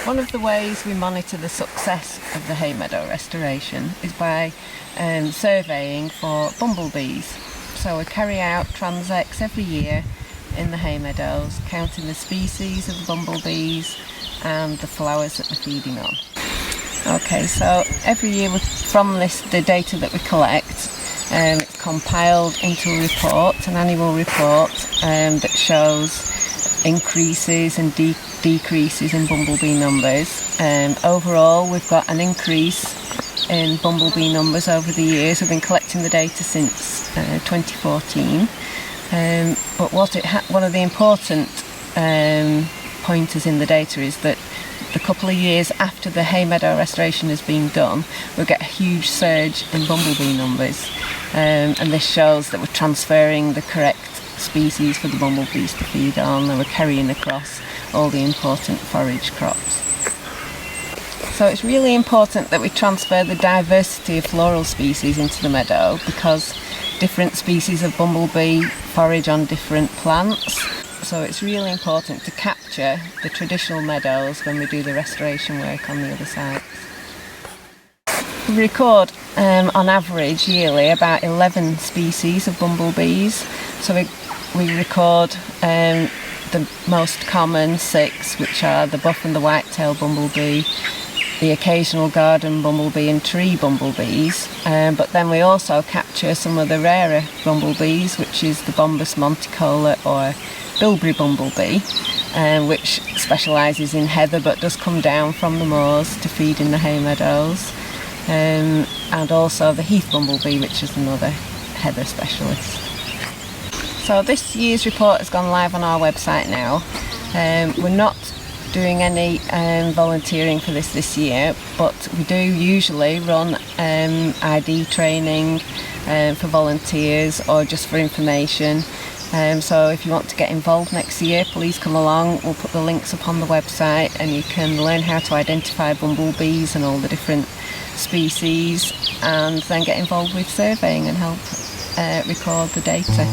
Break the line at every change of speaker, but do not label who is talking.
One of the ways we monitor the success of the Hay Meadow restoration is by surveying for bumblebees. So we carry out transects every year in the Hay Meadows, counting the species of the bumblebees and the flowers that they're feeding on. Okay, so every year from the data that we collect, it's compiled into a report, an annual report that shows increases and decreases in bumblebee numbers. Overall, we've got an increase in bumblebee numbers over the years. We've been collecting the data since 2014. But one of the important pointers in the data is that the couple of years after the Hay Meadow restoration has been done, we'll get a huge surge in bumblebee numbers. And this shows that we're transferring the correct species for the bumblebees to feed on, and we're carrying across all the important forage crops. So it's really important that we transfer the diversity of floral species into the meadow, because different species of bumblebee forage on different plants. So it's really important to capture the traditional meadows when we do the restoration work on the other sites. We record on average yearly about 11 species of bumblebees. So we record the most common 6, which are the buff and the white-tailed bumblebee, the occasional garden bumblebee and tree bumblebees, but then we also capture some of the rarer bumblebees, which is the Bombus monticola or bilberry bumblebee, which specialises in heather but does come down from the moors to feed in the hay meadows, and also the heath bumblebee, which is another heather specialist. So this year's report has gone live on our website now. We're not doing any volunteering for this year, but we do usually run ID training for volunteers or just for information. So if you want to get involved next year, please come along. We'll put the links up on the website, and you can learn how to identify bumblebees and all the different species, and then get involved with surveying and help record the data.